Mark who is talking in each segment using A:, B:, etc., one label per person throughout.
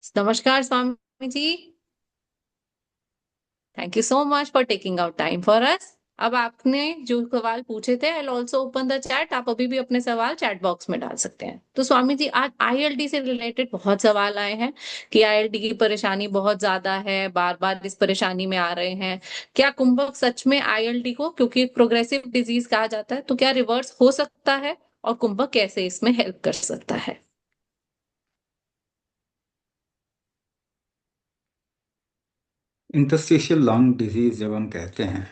A: नमस्कार Swami ji. Thank you so much for taking out time for us. अब आपने जो सवाल पूछे थे, I also open the chat. आप अभी भी अपने सवाल चैट बॉक्स में डाल सकते हैं। तो स्वामी जी, आज आईएलडी से रिलेटेड बहुत सवाल आए हैं कि आईएलडी की परेशानी बहुत ज्यादा है, बार बार इस परेशानी में आ रहे हैं। क्या कुंभक सच में आईएलडी को, क्योंकि प्रोग्रेसिव डिजीज कहा जाता है, तो क्या रिवर्स हो सकता है? और कुंभक कैसे इसमें हेल्प कर सकता है?
B: इंटरस्टिशियल लंग डिजीज जब हम कहते हैं,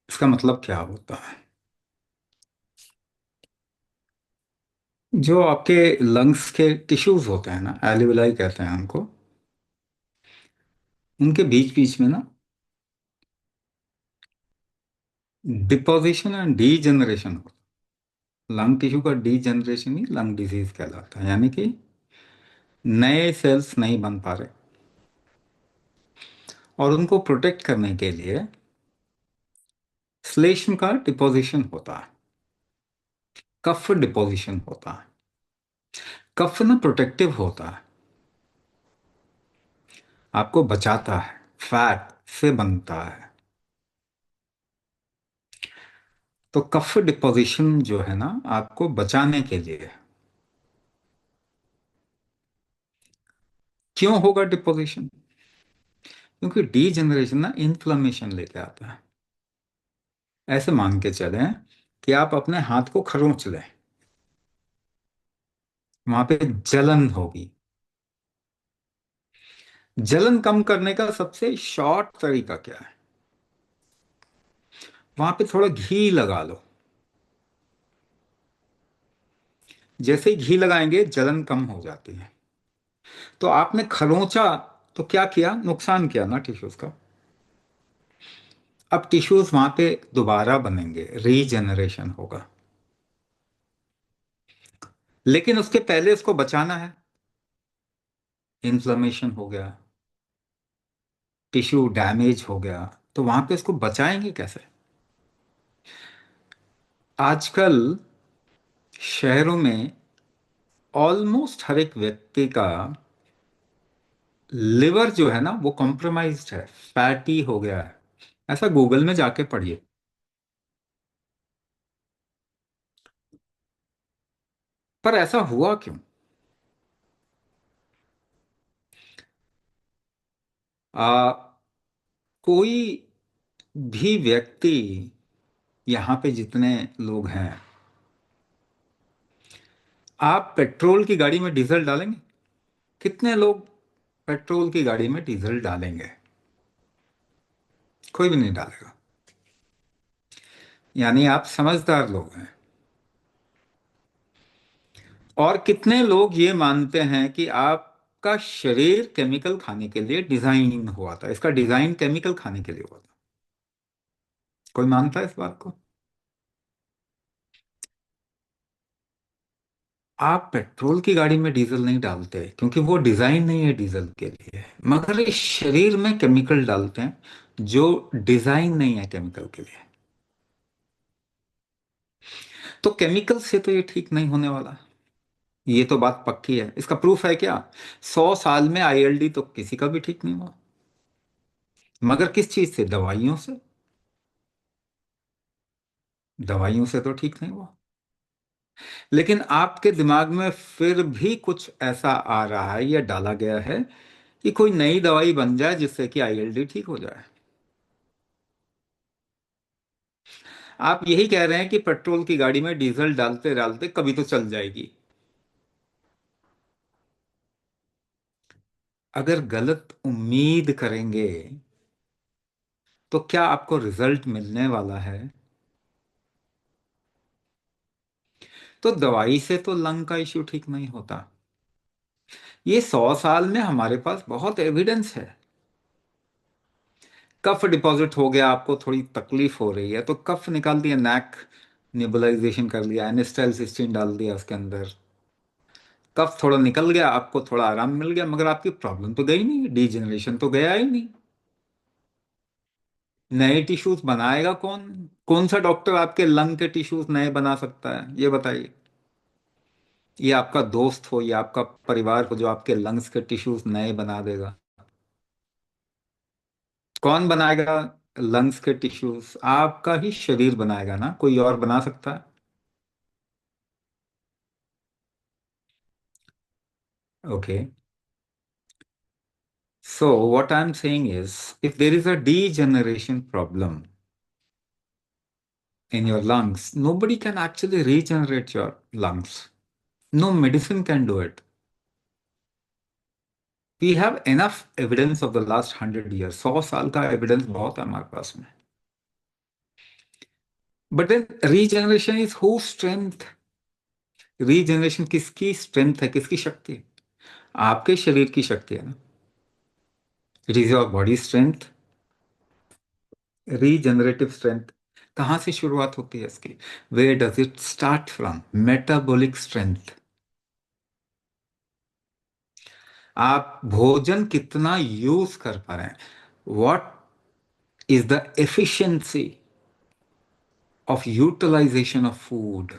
B: इसका मतलब क्या होता है? जो आपके लंग्स के टिश्यूज होते हैं ना, एल्वियोलाई कहते हैं उनको, उनके बीच बीच में ना डिपोजिशन एंड डीजनरेशन होता है। लंग टिश्यू का डीजनरेशन ही लंग डिजीज कहलाता है, यानी कि नए सेल्स नहीं बन पा रहे। और उनको प्रोटेक्ट करने के लिए श्लेष्म का डिपोजिशन होता है, कफ डिपोजिशन होता है। कफ ना प्रोटेक्टिव होता है, आपको बचाता है, फैट से बनता है। तो कफ डिपोजिशन जो है ना, आपको बचाने के लिए। क्यों होगा डिपोजिशन? क्योंकि डीजनरेशन ना इन्फ्लेमेशन लेके आता है। ऐसे मान के चलें कि आप अपने हाथ को खरोंच लें, वहां पे जलन होगी। जलन कम करने का सबसे शॉर्ट तरीका क्या है? वहां पे थोड़ा घी लगा लो। जैसे ही घी लगाएंगे जलन कम हो जाती है। तो आपने खरोंचा तो क्या किया? नुकसान किया ना टिश्यूज का। अब टिश्यूज वहां पे दोबारा बनेंगे, रीजनरेशन होगा। लेकिन उसके पहले उसको बचाना है। इन्फ्लेमेशन हो गया, टिश्यू डैमेज हो गया, तो वहां पे उसको बचाएंगे कैसे? आजकल शहरों में ऑलमोस्ट हर एक व्यक्ति का लिवर जो है ना, वो कॉम्प्रोमाइज्ड है, फैटी हो गया है। ऐसा गूगल में जाके पढ़िए। पर ऐसा हुआ क्यों? आ, कोई भी व्यक्ति, यहाँ पे जितने लोग हैं, आप पेट्रोल की गाड़ी में डीजल डालेंगे? कितने लोग पेट्रोल की गाड़ी में डीजल डालेंगे? कोई भी नहीं डालेगा। यानी आप समझदार लोग हैं। और कितने लोग ये मानते हैं कि आपका शरीर केमिकल खाने के लिए डिजाइन हुआ था, इसका डिजाइन केमिकल खाने के लिए हुआ था? कोई मानता है इस बात को? आप पेट्रोल की गाड़ी में डीजल नहीं डालते क्योंकि वो डिजाइन नहीं है डीजल के लिए, मगर इस शरीर में केमिकल डालते हैं जो डिजाइन नहीं है केमिकल के लिए। तो केमिकल से तो ये ठीक नहीं होने वाला। ये तो बात पक्की है। इसका प्रूफ है क्या? 100 साल में आईएलडी तो किसी का भी ठीक नहीं हुआ। मगर किस चीज से? दवाइयों से। दवाइयों से तो ठीक नहीं हुआ। लेकिन आपके दिमाग में फिर भी कुछ ऐसा आ रहा है या डाला गया है कि कोई नई दवाई बन जाए जिससे कि आईएलडी ठीक हो जाए। आप यही कह रहे हैं कि पेट्रोल की गाड़ी में डीजल डालते डालते कभी तो चल जाएगी। अगर गलत उम्मीद करेंगे तो क्या आपको रिजल्ट मिलने वाला है? तो दवाई से तो लंग का इश्यू ठीक नहीं होता। ये 100 साल में हमारे पास बहुत एविडेंस है। कफ डिपॉजिट हो गया, आपको थोड़ी तकलीफ हो रही है तो कफ निकाल दिया, नैक नेबुलाइजेशन कर लिया, एनेस्टाइलसिस्टीन डाल दिया उसके अंदर। कफ थोड़ा निकल गया, आपको थोड़ा आराम मिल गया, मगर आपकी प्रॉब्लम तो गई नहीं, डीजनरेशन तो गया ही नहीं। नए टिश्यूज बनाएगा कौन? कौन सा डॉक्टर आपके लंग के टिश्यूज नए बना सकता है, ये बताइए। ये आपका दोस्त हो या आपका परिवार हो जो आपके लंग्स के टिश्यूज नए बना देगा? कौन बनाएगा? लंग्स के टिश्यूज आपका ही शरीर बनाएगा ना, कोई और बना सकता है? Okay, so what I'm saying is, if there is a degeneration problem in your lungs, nobody can actually regenerate your lungs. No medicine can do it. We have enough evidence of the last 100 years. 100 साल का evidence बहुत है हमारे पास में. But then regeneration is whose strength? Regeneration किसकी strength है, किसकी शक्ति है? आपके शरीर की शक्ति है ना. It is your body strength. Regenerative strength कहाँ से शुरुआत होती है इसकी? Where does it start from? Metabolic strength. आप भोजन कितना यूज कर पा रहे हैं, what is the efficiency of utilization of food.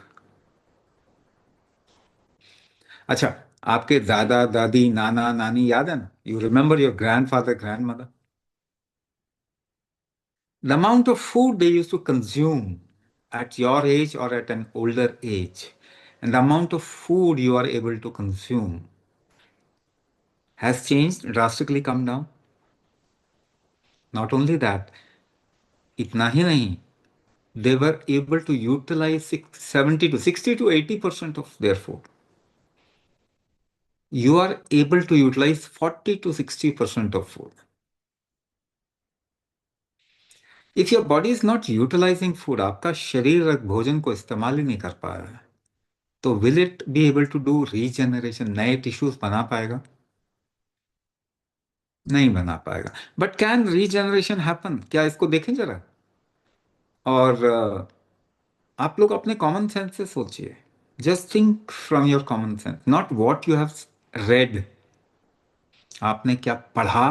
B: अच्छा, आपके दादा दादी नाना नानी याद है ना? You remember your grandfather grandmother? The amount of food they used to consume at your age or at an older age, and the amount of food you are able to consume has changed, drastically come down. Not only that, itna hi nahi, they were able to utilize 70 to 60 to 80% of their food. You are able to utilize 40 to 60% of food. If your body is not utilizing food, आपका शरीर भोजन को इस्तेमाल ही नहीं कर पा रहा है, तो will it be able to do regeneration? नए टिश्यूज बना पाएगा? नहीं बना पाएगा. But can regeneration happen? क्या इसको देखें जरा. और आप लोग अपने कॉमन सेंस से सोचिए. Just think from your common sense, not what you have read. आपने क्या पढ़ा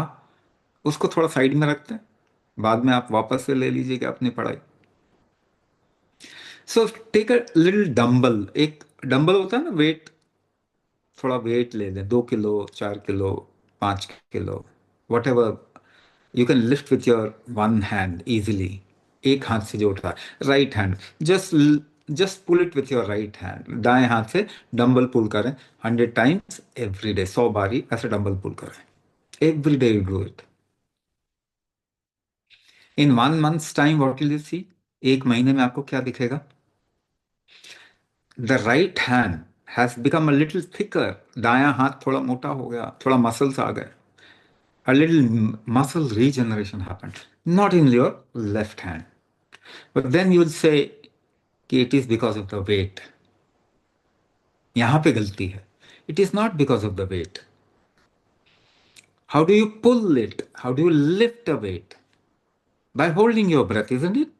B: उसको थोड़ा साइड में रखते हैं, बाद में आप वापस से ले लीजिएगा अपनी पढ़ाई. So take a little dumbbell. एक डंबल होता है ना, वेट. थोड़ा वेट ले लें, 2 kilo, 4 kilo, 5 kilo, whatever. You can lift with your one hand easily. एक हाथ से जो उठा, right hand. Just just pull it with your right hand. दाएं हाथ से डंबल पुल करें 100 टाइम्स एवरी डे. 100 बारी ऐसे डंबल पुल करें. Every day you do it. In 1 months time what will you see? एक महीने में आपको क्या दिखेगा? The right hand has become a little thicker. दायां हाथ थोड़ा मोटा हो गया, थोड़ा मसल्स आ गए. A little muscle regeneration happened, not in your left hand. But then you will say कि it is because of the weight. यहाँ पे गलती है. It is not because of the weight. How do you pull it? How do you lift a weight? By holding your breath, isn't it?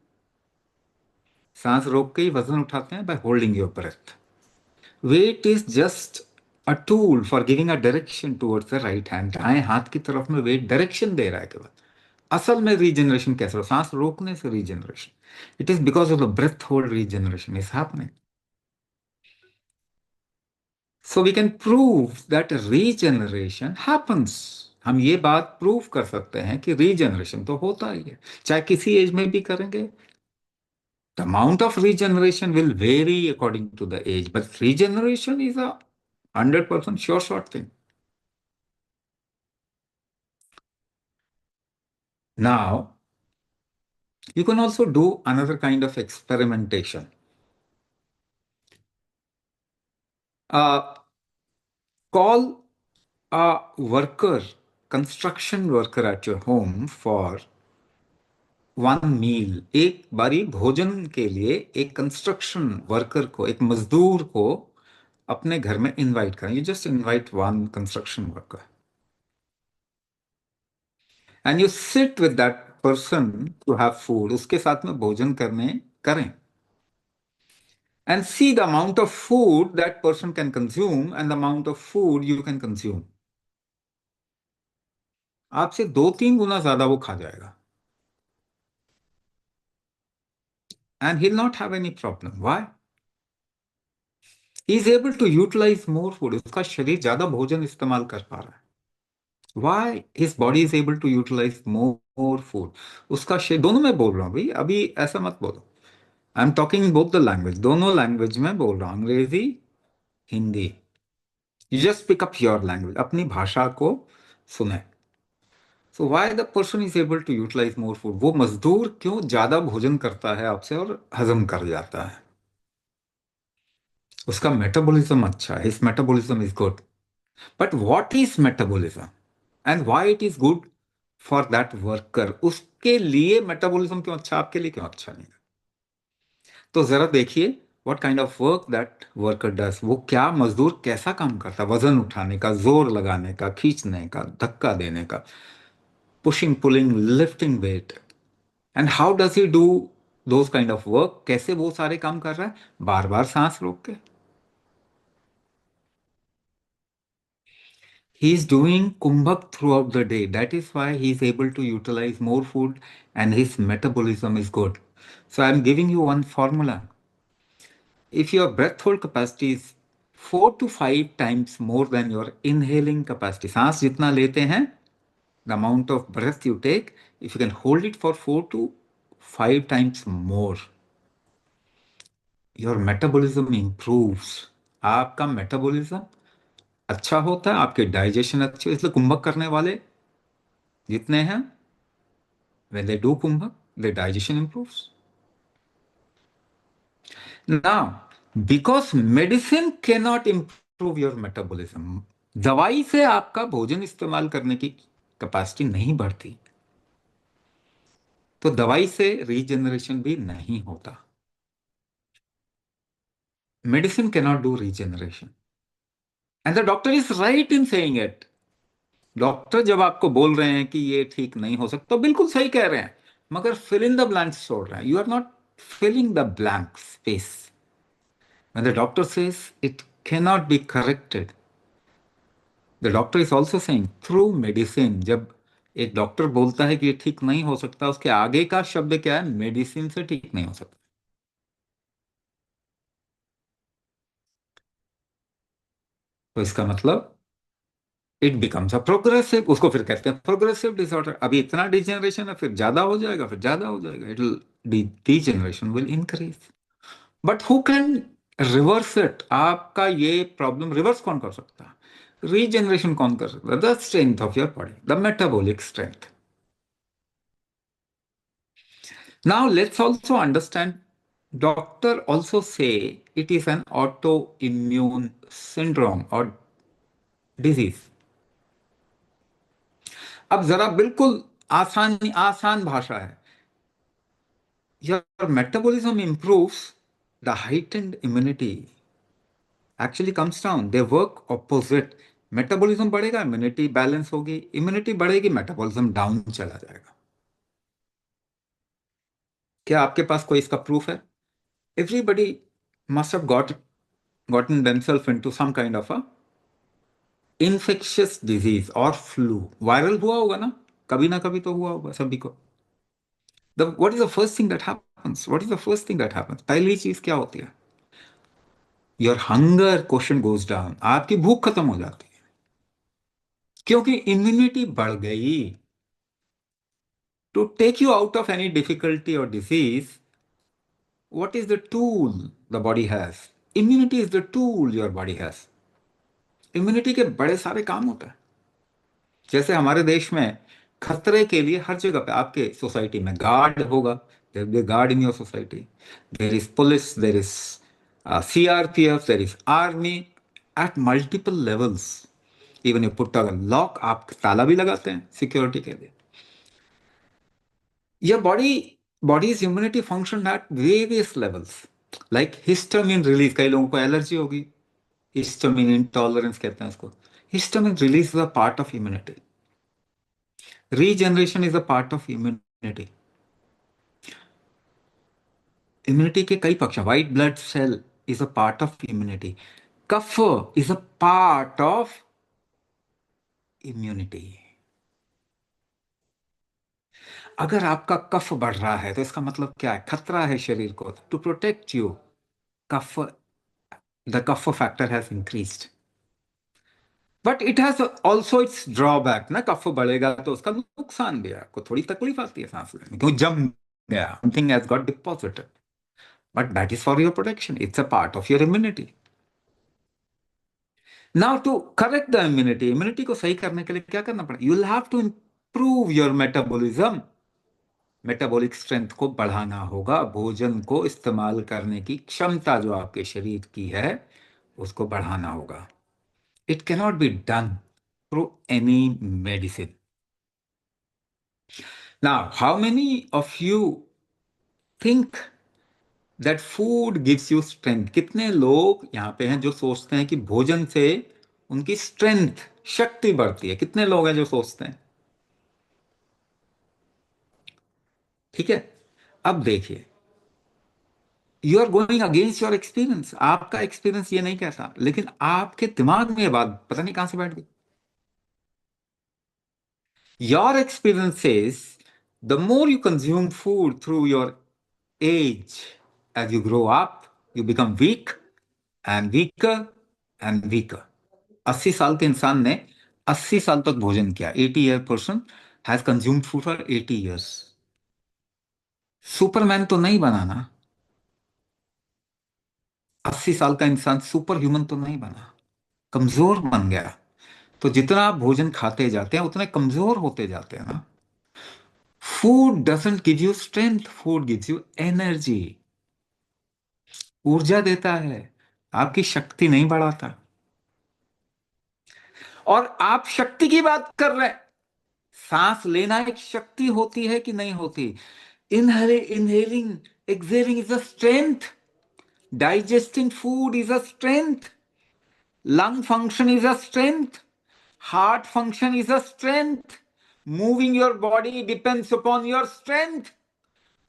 B: सांस रोक के ही वजन उठाते हैं, by holding your breath. Weight is just a tool for giving a direction towards the right hand. दाएं हाथ की तरफ में weight direction दे रहा है केवल. असल में रीजनरेशन कैसे हो? सांस रोकने से regeneration. It is because of the breath hold regeneration is happening. So we can prove that regeneration happens. हम ये बात प्रूव कर सकते हैं कि रीजनरेशन तो होता ही है, चाहे किसी एज में भी करेंगे. The amount of regeneration will vary according to the age, but regeneration is a 100% sure shot thing. Now, you can also do another kind of experimentation. Uh, Call a worker, construction worker at your home for 1 meal. एक बारी भोजन के लिए एक construction worker को, एक मजदूर को अपने घर में इनवाइट करें. You just invite one construction worker and you sit with that person to have food. उसके साथ में भोजन करने करें. And see the amount of food that person can consume and the amount of food you can consume. आपसे 2-3 गुना ज्यादा वो खा जाएगा. And he'll not have any problem. Why? He is able to utilize more food, उसका शरीर ज्यादा भोजन इस्तेमाल कर पा रहा है। Why his body is able to utilize more food, उसका शरीर, दोनों में बोल रहा हूँ भाई, अभी ऐसा मत बोलो। I am talking both the language, दोनों लैंग्वेज में बोल रहा हूँ, अंग्रेजी, Hindi. You just pick up your language, अपनी भाषा को सुने। So why the person is able to utilize more food, वो मजदूर क्यों ज्यादा भोजन करता है आपसे और हजम कर जाता है? उसका मेटाबॉलिज्म अच्छा है, his metabolism is good. But what is metabolism and why it is good for that worker? उसके लिए मेटाबॉलिज्म क्यों अच्छा, आपके लिए क्यों अच्छा नहीं? तो जरा देखिए, what kind of work that worker does, वो क्या मजदूर कैसा काम करता है, वजन उठाने का, जोर लगाने का, खींचने का, धक्का देने का, pushing pulling lifting wait, and how does he do those kind of work, कैसे वो सारे काम कर रहा है, बार बार सांस रोक के। He is doing kumbhak throughout the day. That is why he is able to utilize more food and his metabolism is good. So I am giving you one formula. If your breath hold capacity is 4 to 5 times more than your inhaling capacity, सांस जितना लेते हैं, the amount of breath you take, if you can hold it for 4 to 5 times more, your metabolism improves. आपका metabolism अच्छा होता है, आपके digestion अच्छी, इसलिए कुंभक करने वाले जितने हैं, when they do kumbha, their digestion improves. Now, because medicine cannot improve your metabolism, दवाई से आपका भोजन इस्तेमाल करने की कैपेसिटी नहीं बढ़ती, तो दवाई से रीजनरेशन भी नहीं होता। Medicine cannot do regeneration, and the doctor is right in saying it. Doctor जब आपको बोल रहे हैं कि ये ठीक नहीं हो सकता, तो बिल्कुल सही कह रहे हैं, मगर फिल इन द ब्लैंक्स छोड़ रहे हैं, you are not filling the blank space. When the doctor says it cannot be corrected, the doctor is also saying through medicine. जब एक डॉक्टर बोलता है कि ये ठीक नहीं हो सकता, उसके आगे का शब्द क्या है? मेडिसिन से ठीक नहीं हो सकता। तो इसका मतलब इट बिकम्स अ प्रोग्रेसिव, उसको फिर कहते हैं प्रोग्रेसिव डिसऑर्डर। अभी इतना डिजेनरेशन है, फिर ज्यादा हो जाएगा, फिर ज्यादा हो जाएगा, it will, degeneration will increase. But who can reverse it? आपका ये प्रॉब्लम रिवर्स कौन कर सकता है? रीजनरेशन कौन कर सकता है? The strength of your body, the metabolic strength. Now let's also understand, doctor also say it is an autoimmune syndrome or disease. अब जरा बिल्कुल आसान आसान भाषा है, your metabolism improves, the heightened immunity actually comes down, they work opposite। Metabolism बढ़ेगा, immunity balance होगी, immunity बढ़ेगी, मेटाबॉलिज्म डाउन चला जाएगा। क्या आपके पास कोई इसका प्रूफ है? Everybody must have gotten themselves into some kind of a infectious disease और फ्लू, वायरल हुआ होगा ना कभी तो हुआ होगा सभी को। What is the first thing that happens? What is the first thing that happens? पहली चीज क्या होती है? Your hunger question goes down, आपकी भूख खत्म हो जाती है, क्योंकि इम्यूनिटी बढ़ गई। To take you out of any difficulty और disease, what is the tool the body has? Immunity is the tool your body has। Immunity के बड़े सारे काम होते हैं। जैसे हमारे देश में खतरे के लिए हर जगह पे, आपके सोसाइटी में गार्ड होगा, there be guard in your society, there is police, there is CRPF, there is army at multiple levels. Even you put a lock, आप ताला भी लगाते हैं सिक्योरिटी के लिए। your body's immunity function at various levels, like histamine release, कई लोगों को एलर्जी होगी, histamine intolerance कहते हैं इसको। histamine release is a part of immunity, regeneration is a part of immunity। Immunity के कई पक्ष, white blood cell is a part of immunity, kapha is a part of immunity. अगर आपका कफ बढ़ रहा है तो इसका मतलब क्या है? खतरा है शरीर को, to protect you. Kapha the kapha factor has increased, but it has also its drawback ना। कफ बढ़ेगा तो उसका नुकसान भी है, आपको थोड़ी तकलीफ आती है सांस लेने में, क्योंकि जम गया, something has got deposited, but that is for your protection, it's a part of your immunity. Now to correct the immunity, immunity को सही करने के लिए क्या करना पड़ेगा? You will have to improve your metabolism, metabolic strength को बढ़ाना होगा, भोजन को इस्तेमाल करने की क्षमता जो आपके शरीर की है उसको बढ़ाना होगा। It cannot be done through any medicine. Now how many of you think that food gives you strength? कितने लोग यहाँ पे हैं जो सोचते हैं कि भोजन से उनकी स्ट्रेंथ, शक्ति बढ़ती है? कितने लोग हैं जो सोचते हैं? ठीक है, अब देखिए, you are going against your experience. आपका एक्सपीरियंस ये नहीं कहता, लेकिन आपके दिमाग में ये बात पता नहीं कहां से बैठ गई। Your experience says the more you consume food through your age, as you grow up you become weak and weaker and weaker. 80 साल के इंसान ने 80 साल तक भोजन किया, 80 year person has consumed food for 80 years. Superman तो नहीं बना ना, 80 साल का इंसान सुपर ह्यूमन तो नहीं बना, कमजोर बन गया। तो जितना आप भोजन खाते जाते हैं उतने कमजोर होते जाते हैं ना। Food doesn't give you strength, food gives you energy, ऊर्जा देता है, आपकी शक्ति नहीं बढ़ाता। और आप शक्ति की बात कर रहे हैं, सांस लेना एक शक्ति होती है कि नहीं होती? Inhaling, excelling is a strength, digesting food is a strength, lung function is a strength, heart function is a strength, moving your body depends upon your strength,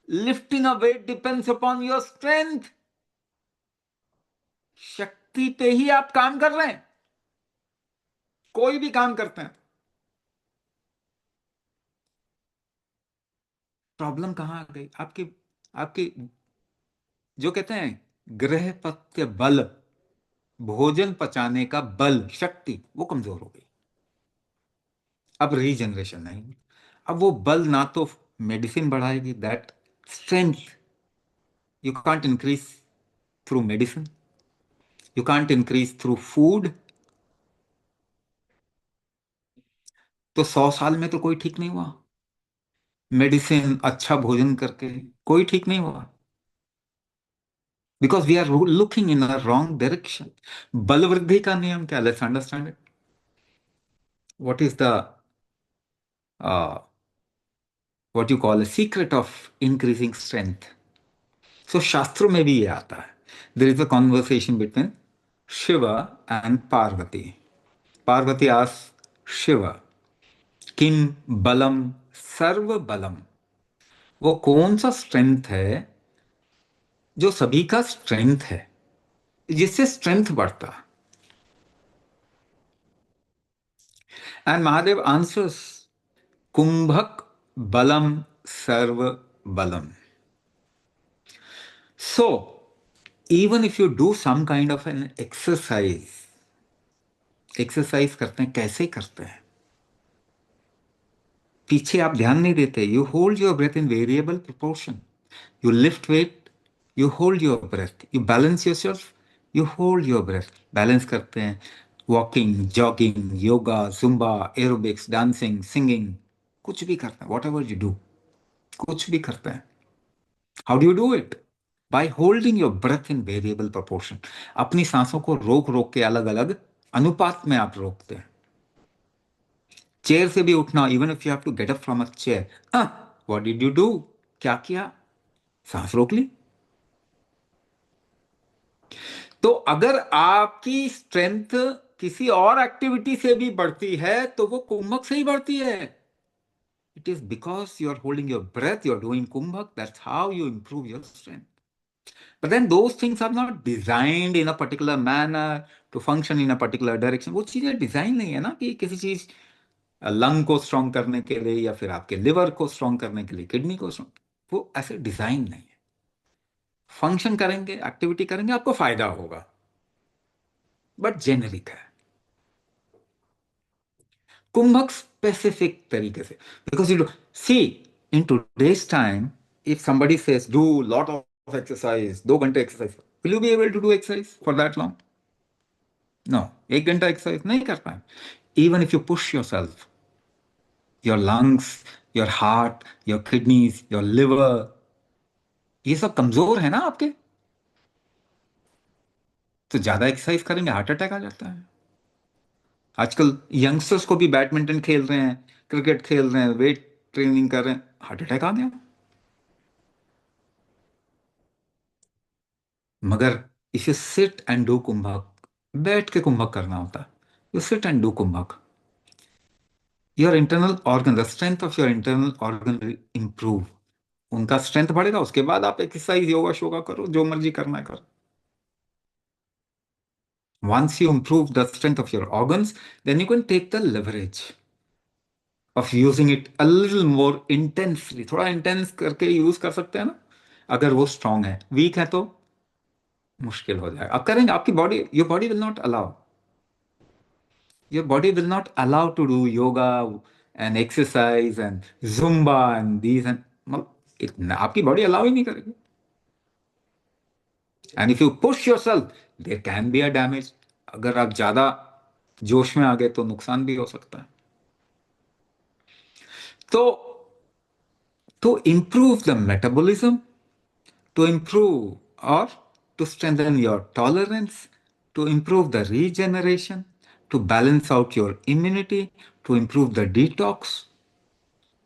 B: lifting a weight depends upon your strength। शक्ति पे ही आप काम कर रहे हैं, कोई भी काम करते हैं। प्रॉब्लम कहां आ गई आपकी? आपकी जो कहते हैं गृहपत्य बल, भोजन पचाने का बल, शक्ति, वो कमजोर हो गई। अब रीजनरेशन नहीं, अब वो बल ना तो मेडिसिन बढ़ाएगी, that strength you can't increase through medicine, you can't increase through food। तो 100 साल में तो कोई ठीक नहीं हुआ, मेडिसिन अच्छा भोजन करके कोई ठीक नहीं हुआ, because we are looking in a wrong direction. बल वृद्धि का नियम क्या? Let's understand it. What is the what you call a secret of increasing strength? So शास्त्रों में भी ये आता है। There is a conversation between Shiva and Parvati. Parvati asked Shiva, किम बलम सर्व बलम, वो कौन सा स्ट्रेंथ है जो सभी का स्ट्रेंथ है, जिससे स्ट्रेंथ बढ़ता? एंड महादेव आंसर्स, कुंभक बलम सर्व बलम। So even if you do some kind of an exercise, exercise करते हैं, कैसे करते हैं? पीछे आप ध्यान नहीं देते। You hold your breath in variable proportion, you lift weight, you hold your breath, you balance yourself, you hold your breath। Balance करते हैं, walking, jogging, yoga, Zumba, aerobics, dancing, singing, कुछ भी करते हैं, वॉट एवर यू डू, कुछ भी करते हैं। How do you do it? By holding your breath in variable proportion. अपनी सांसों को रोक रोक के अलग अलग अनुपात में आप रोकते हैं। चेयर से भी उठना, even if you have to get up from a chair, what did you do? क्या किया? सांस रोक ली। तो अगर आपकी स्ट्रेंथ किसी और एक्टिविटी से भी बढ़ती है तो वो कुंभक से ही बढ़ती है। It is because you are holding your breath, you are doing kumbhak, that's how you improve your strength. But then those things are not designed in a particular manner to function in a particular direction. वो चीजें design नहीं है ना कि किसी चीज lung को strong करने के लिए या फिर आपके लिवर को स्ट्रांग करने के लिए, किडनी को स्ट्रांग, वो ऐसे डिजाइन नहीं है। फंक्शन करेंगे, एक्टिविटी करेंगे, आपको फायदा होगा। बट जेनेरिक है। कुंभक स्पेसिफिक तरीके से, because you see in today's time, if somebody says do lot of exercise, 2 घंटे exercise, will you be able to do exercise for that long? No, 1 घंटा एक्सरसाइज नहीं कर पाए। Even if you push yourself, your lungs, your heart, your kidneys, your liver, ये सब कमजोर है ना आपके, तो ज्यादा एक्सरसाइज करेंगे हार्ट अटैक आ जाता है। आजकल यंगस्टर्स को भी बैडमिंटन खेल रहे हैं, क्रिकेट खेल रहे हैं, वेट ट्रेनिंग कर रहे हैं, हार्ट अटैक आ गया। मगर if you sit and do kumbhak, बैठ के कुंभक करना होता है, you sit and do kumbhak, your internal organ, the strength of your internal organ will improve. उनका स्ट्रेंथ बढ़ेगा, उसके बाद आप एक्सरसाइज, योगा शोगा करो, जो मर्जी करना है करो। Once you improve the strength of your organs, then you can take the leverage of using it a little more intensely. थोड़ा इंटेंस करके यूज कर सकते हैं ना, अगर वो स्ट्रांग है। वीक है तो मुश्किल हो जाएगा। आप करेंगे, आपकी body, your body will not allow, your body will not allow to do yoga and exercise and Zumba and these and, आपकी बॉडी अलाउ ही नहीं करेगी। And if you push yourself, there can be a damage. अगर आप ज्यादा जोश में आ गए तो नुकसान भी हो सकता है। तो improve the metabolism, to improve or to strengthen your tolerance, to improve the regeneration, to balance out your immunity, to improve the detox,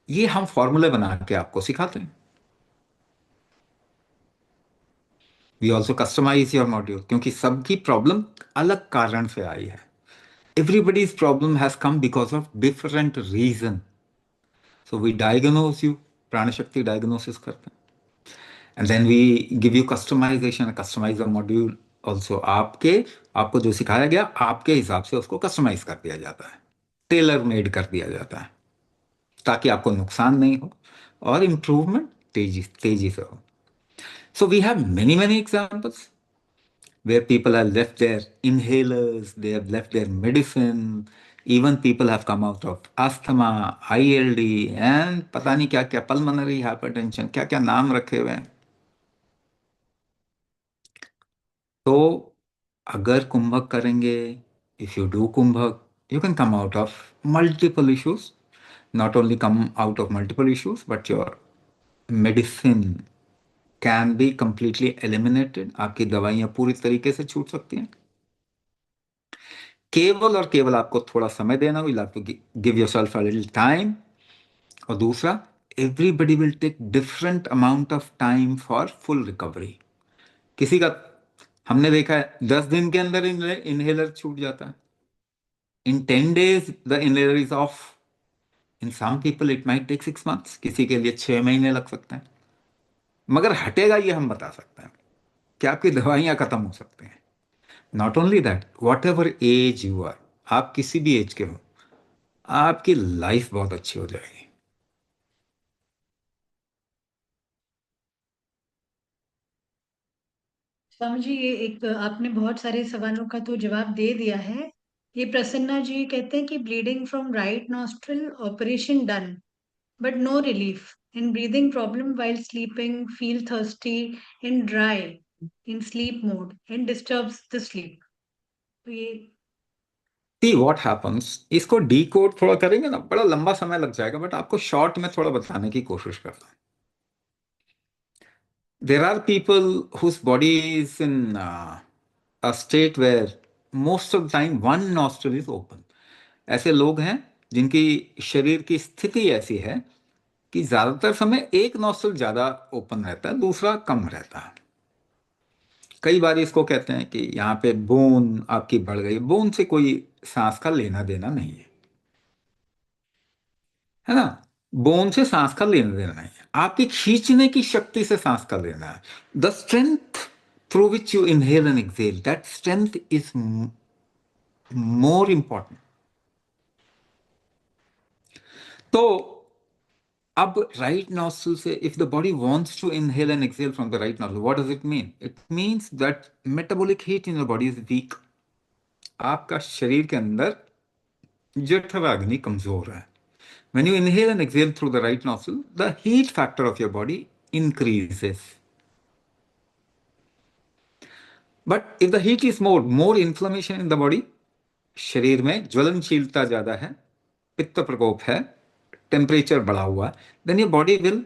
B: ये हम फॉर्मूले बना के आपको सिखाते हैं। We also customize your module, क्योंकि सबकी प्रॉब्लम अलग कारण से आई है। Everybody's problem has come because of different reason. So we diagnose you, Prana Shakti diagnosis करते हैं, and then we give you customization, customize the module also. आपको जो सिखाया गया, आपके हिसाब से उसको कस्टमाइज कर दिया जाता है, टेलर मेड कर दिया जाता है, ताकि आपको नुकसान नहीं हो और इम्प्रूवमेंट तेजी तेजी से हो। So we have many many examples where people have left their inhalers, they have left their medicine, even people have come out of asthma, ILD, and पता नहीं क्या क्या, pulmonary hypertension, क्या क्या नाम रखे हुए हैं। तो अगर कुंभक करेंगे, if you do kumbhak, you can come out of multiple issues, not only come out of multiple issues, but your medicine can be completely eliminated, आपकी दवाइयाँ पूरी तरीके से छूट सकती हैं। केवल और केवल आपको थोड़ा समय देना, will have to give yourself a little time. और दूसरा, everybody will take different amount of time for full recovery. किसी का, हमने देखा है 10 दिन के अंदर इनहेलर छूट जाता है, in 10 days the inhaler is off. In some people it might take 6 months, किसी के लिए 6 महीने लग सकते हैं। मगर हटेगा ये हम बता सकते हैं कि आपकी दवाइयां खत्म हो सकती हैं। Not only that, whatever age you are, आप किसी भी एज के हो, आपकी लाइफ बहुत अच्छी हो जाएगी।
C: स्वामी जी, ये एक आपने बहुत सारे सवालों का तो जवाब दे दिया है। ये प्रसन्ना जी कहते हैं कि bleeding from right nostril, operation done, but no relief in breathing problem while sleeping, feel thirsty in dry in sleep mode and disturbs the sleep. तो ये
B: सी व्हाट हैपन्स, इसको डी कोड थोड़ा करेंगे ना, बड़ा लंबा समय लग जाएगा, बट आपको शॉर्ट में थोड़ा बताने की कोशिश करता हूँ। There are people whose body is in a state where most of time one nostril is open. ऐसे लोग हैं जिनकी शरीर की स्थिति ऐसी है कि ज्यादातर समय एक नॉस्ट्रिल ज्यादा ओपन रहता है, दूसरा कम रहता है। कई बार इसको कहते हैं कि यहाँ पे बोन आपकी बढ़ गई। बोन से कोई सांस का लेना देना नहीं है ना। बोन से सांस का लेना देना नहीं है, आपकी खींचने की शक्ति से सांस का लेना है। The strength through which you inhale and exhale, that strength is more important. तो अब राइट नॉस्ट्रिल से, if the body wants to inhale and exhale from the right nostril, what does it mean? It means that metabolic heat in your body is weak. आपका शरीर के अंदर जठराग्नि कमजोर है. When you inhale and exhale through the right nostril, the heat factor of your body increases. But if the heat is more inflammation in the body, शरीर में ज्वलनशीलता ज्यादा है, पित्त प्रकोप है, टेम्परेचर बढ़ा हुआ, then your body will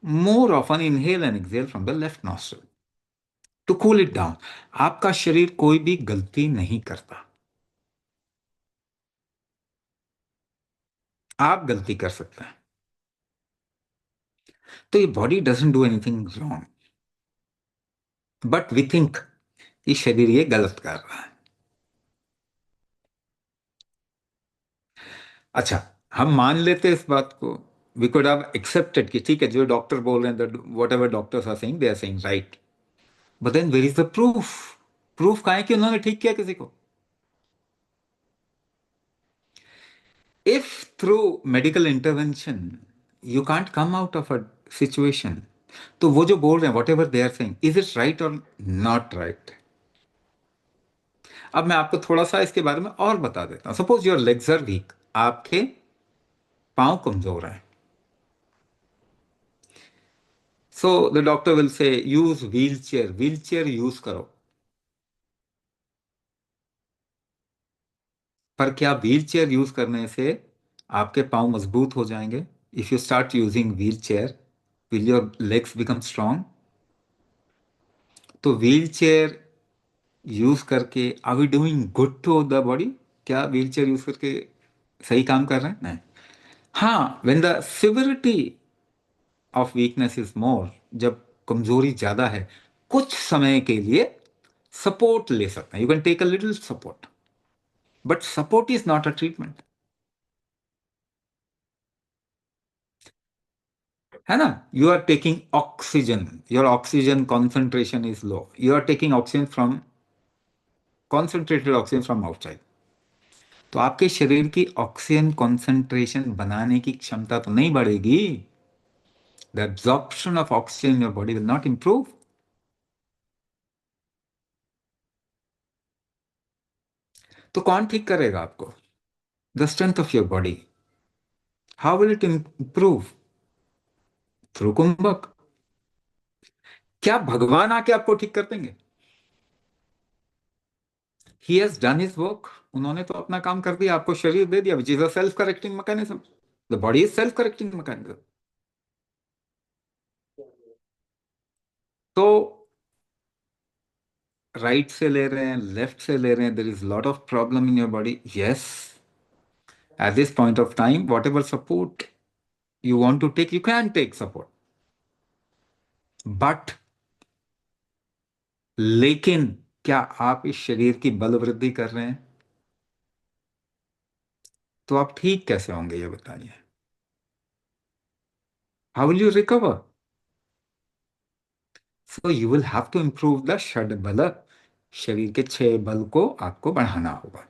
B: more often inhale and exhale from the left nostril to cool it down. आपका शरीर कोई भी गलती नहीं करता, आप गलती कर सकते हैं. तो ये body doesn't do anything wrong, but we think ये शरीर ये गलत कर रहा है. अच्छा, हम मान लेते हैं इस बात को, वी कुड हैव एक्सेप्टेड कि ठीक है जो डॉक्टर बोल रहे हैं, whatever doctors are saying, they are saying right, but then where is the proof? Proof कहाँ है कि उन्होंने ठीक किया किसी को? If through medical intervention you can't come out of a situation, तो वो जो बोल रहे हैं whatever they are saying, is it right और नॉट राइट? अब मैं आपको थोड़ा सा इसके बारे में और बता देता हूं. Suppose your legs are weak, आपके पांव कमजोर हैं. So the doctor will say use wheelchair, wheelchair use करो. पर क्या व्हील चेयर यूज करने से आपके पांव मजबूत हो जाएंगे? If you start using wheelchair, will your legs become strong? तो व्हील चेयर यूज करके are we doing good to the body? क्या व्हील चेयर यूज करके सही काम कर रहे हैं? नहीं. हाँ, when the severity of weakness is more, जब कमजोरी ज्यादा है, कुछ समय के लिए सपोर्ट ले सकते हैं. You can take a little support, but support is not a treatment, है ना? You are taking oxygen, your oxygen concentration is low, you are taking oxygen from concentrated oxygen from outside. तो आपके शरीर की oxygen concentration बनाने की क्षमता तो नहीं बढ़ेगी. The absorption of oxygen in your body will not improve. तो कौन ठीक करेगा आपको? The strength of your body. How will it improve? Through kumbhak. क्या भगवान आके आपको ठीक कर देंगे? He has done his work. उन्होंने तो अपना काम कर दिया, आपको शरीर दे दिया, which is a self correcting mechanism. The body is self correcting mechanism. तो राइट से ले रहे हैं, लेफ्ट से ले रहे हैं, there is lot of problem in your body. Yes, at this point of time, whatever support you want to take, you can take support. But लेकिन क्या आप इस शरीर की बल वृद्धि कर रहे हैं? तो आप ठीक कैसे होंगे ये बताइए? How will you recover? So you will have to improve the shad bal. शरीर के 6 बल को आपको बढ़ाना होगा.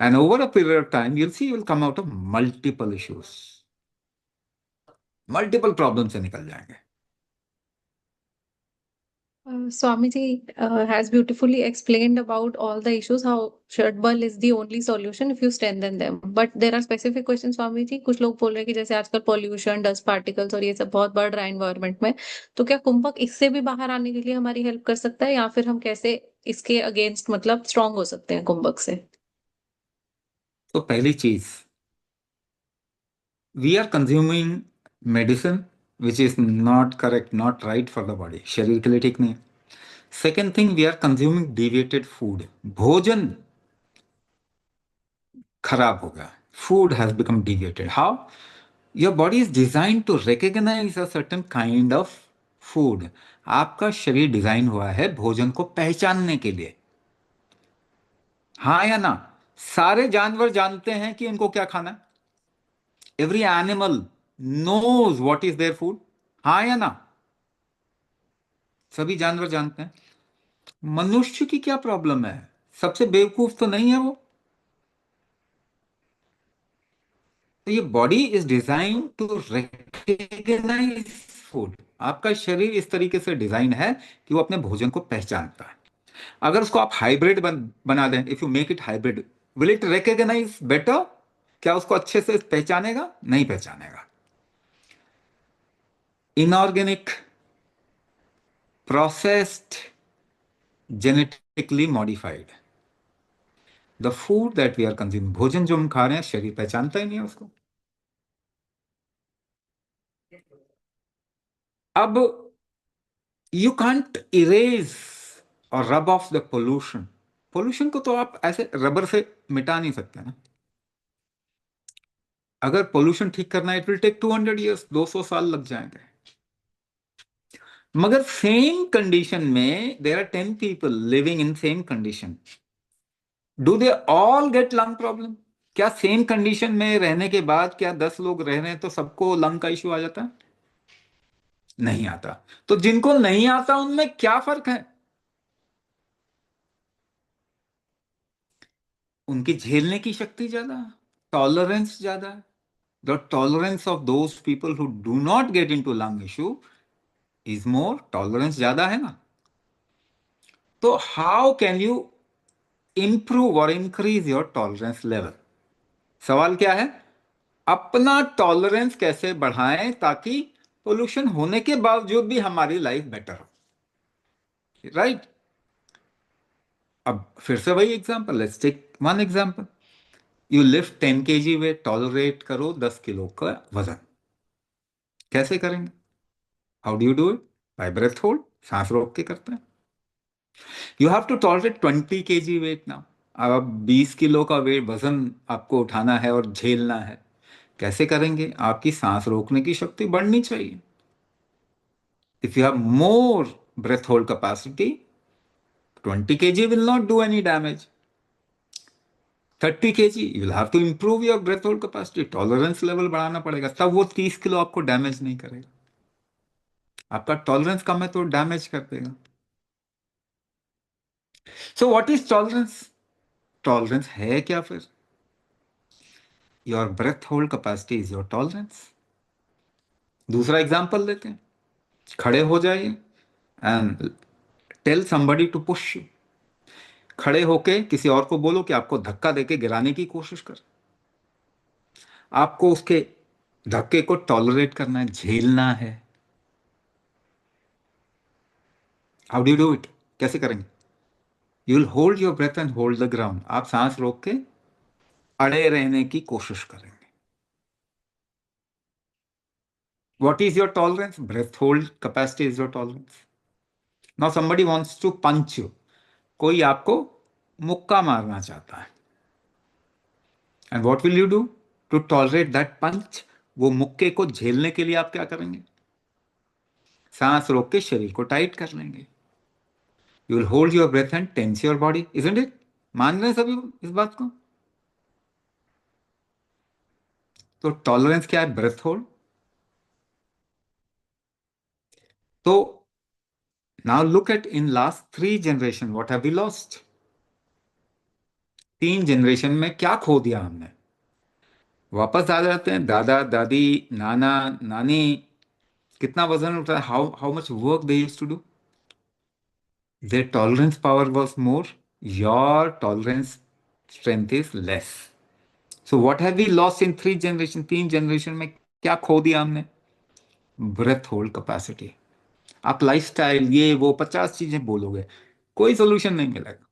B: And over a period of time you'll see you'll come out of multiple issues. Multiple problem से निकल जाएंगे.
A: Swamiji has beautifully explained about all the issues, how Shadbal is the only solution if you strengthen them. But there are specific questions, Swamiji. कुछ लोग बोल रहे हैं कि जैसे आजकल pollution, dust particles और ये सब बहुत बढ़ रहा है environment में, तो क्या कुंभक इससे भी बाहर आने के लिए हमारी हेल्प कर सकता है, या फिर हम कैसे इसके अगेंस्ट मतलब स्ट्रांग हो सकते हैं कुंभक से?
B: तो पहली चीज, we are consuming medicine which is not correct, not right for the body. शरीर के लिए ठीक नहीं है. Second thing, we are consuming deviated food. भोजन खराब हो गया. Food has become deviated. How? Your body is design to recognise a certain kind of food. आपका शरीर डिजाइन हुआ है भोजन को पहचानने के लिए. हाँ या ना? सारे जानवर जानते हैं कि इनको क्या खाना है. Every animal knows what is their food. हाँ या ना? सभी जानवर जानते हैं. मनुष्य की क्या प्रॉब्लम है? सबसे बेवकूफ तो नहीं है वो. तो ये body is design to recognise food. आपका शरीर इस तरीके से डिजाइन है कि वो अपने भोजन को पहचानता है. अगर उसको आप हाइब्रिड बना दें, if you make it hybrid, will it recognise better? क्या उसको अच्छे से पहचानेगा? नहीं पहचानेगा। Inorganic, processed, genetically modified, the food that we are consuming, भोजन जो हम खा रहे हैं, शरीर पहचानता ही नहीं है उसको। अब यू कांट इरेज और rub off the pollution. Pollution को तो आप ऐसे रबर से मिटा नहीं सकते ना। अगर पोल्यूशन ठीक करना है, इट विल टेक 200 years, 200 साल लग जाएंगे। मगर सेम कंडीशन में there are 10 people living in same condition, do they all get lung problem? क्या सेम कंडीशन में रहने के बाद क्या 10 लोग रह रहे हैं तो सबको लंग का इश्यू आ जाता है? नहीं आता। तो जिनको नहीं आता उनमें क्या फर्क है? उनकी झेलने की शक्ति ज्यादा, टॉलरेंस ज्यादा। The tolerance of those people who do not get into lung issue is more, tolerance ज्यादा है ना। तो हाउ कैन यू इंप्रूव और इंक्रीज योर टॉलरेंस लेवल? सवाल क्या है? अपना टॉलरेंस कैसे बढ़ाएं ताकि पोल्यूशन होने के बावजूद भी हमारी लाइफ बेटर हो, राइट? अब फिर से वही example, let's take one example. You lift 10 kg weight, tolerate करो 10 किलो का वजन। कैसे करेंगे? How do you do it? By breath hold, सांस रोक के करते हैं। You have to tolerate 20 kg weight now. अब 20 किलो का वेट वजन आपको उठाना है और झेलना है। कैसे करेंगे? आपकी सांस रोकने की शक्ति बढ़नी चाहिए। If you have more breath hold capacity, 20 kg will not do any damage. 30 kg, you will have to improve your breath hold capacity, tolerance level बढ़ाना पड़ेगा, तब वो 30 किलो आपको डैमेज नहीं करेगा। आपका टॉलरेंस कम है तो डैमेज कर देगा। So what is tolerance? Tolerance है क्या फिर? Your breath hold capacity is your tolerance. दूसरा एग्जांपल लेते हैं। खड़े हो जाइए and tell somebody to push you. खड़े होके किसी और को बोलो कि आपको धक्का देके गिराने की कोशिश कर। आपको उसके धक्के को टॉलरेट करना है, झेलना है। How do do it? कैसे करेंगे? You will hold your breath and hold the ground. आप सांस रोक के अड़े रहने की कोशिश करेंगे। What is your tolerance? Breath hold capacity is your tolerance. Now somebody wants to punch you. कोई आपको मुक्का मारना चाहता है, and what will you do to tolerate that punch? वो मुक्के को झेलने के लिए आप क्या करेंगे? सांस रोक के शरीर को टाइट कर लेंगे। You will hold your breath and tense your body, isn't it? मान रहे हैं सभी इस बात को? तो टॉलरेंस क्या है? Breath hold. तो now look at in last 3 generation what have we lost. 3 generation में क्या खो दिया हमने? वापस आ जाते हैं। दादा दादी, नाना नानी, कितना वजन उठाया, how how much work they used to do. Their tolerance power was more, your tolerance strength is less. So what have we lost in 3 generation? 3 generation में क्या खो दिया हमने? Breath hold capacity. आप लाइफस्टाइल ये वो 50 चीजें बोलोगे, कोई सोल्यूशन नहीं मिलेगा।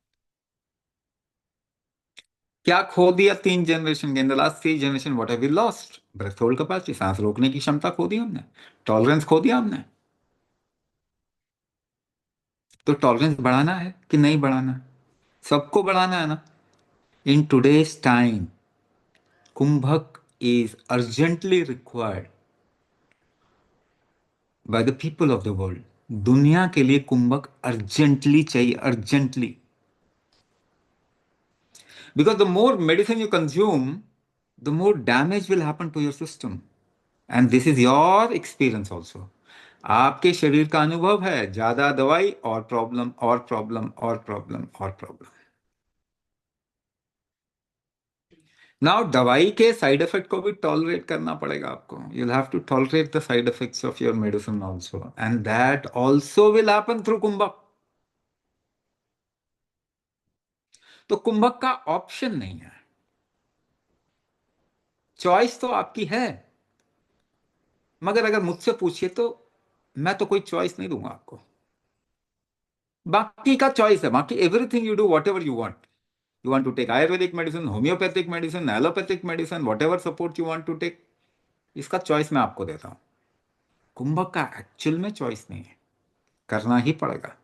B: क्या खो दिया 3 जनरेशन के? In the last 3 generation what have we lost? Breath hold capacity, सांस रोकने की क्षमता खो दी हमने, टॉलरेंस खो दिया हमने। तो टॉलरेंस बढ़ाना है कि नहीं बढ़ाना है? सबको बढ़ाना है ना। In today's time kumbhak is urgently required by the people of the world. दुनिया के लिए कुंभक अर्जेंटली चाहिए, urgently. Because the more medicine you consume, the more damage will happen to your system. And this is your experience also. आपके शरीर का अनुभव है, ज्यादा दवाई और प्रॉब्लम और प्रॉब्लम और प्रॉब्लम और प्रॉब्लम। नाउ दवाई के साइड इफेक्ट को भी टॉलरेट करना पड़ेगा आपको। You have to tolerate the side effects of your medicine also, and that also will happen through kumbhak. तो कुंभक का ऑप्शन नहीं है, चॉइस तो आपकी है, मगर अगर मुझसे पूछिए तो मैं तो कोई चॉइस नहीं दूंगा आपको। बाकी का चॉइस है, बाकी everything you do whatever you want. You want to take Ayurvedic medicine, homeopathic medicine, allopathic medicine, whatever support you want to take, इसका चॉइस मैं आपको देता हूं। कुंभक का एक्चुअल में चॉइस नहीं है, करना ही पड़ेगा।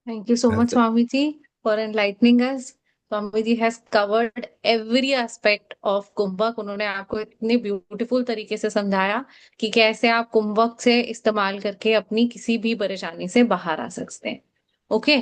A: Thank you so much,
B: That's it.
A: Swamiji, for enlightening us. Swamiji has covered every aspect of कुंभक। उन्होंने आपको इतने ब्यूटीफुल तरीके से समझाया कि कैसे आप कुंभक से इस्तेमाल करके अपनी किसी भी परेशानी से बाहर आ सकते हैं। ओके,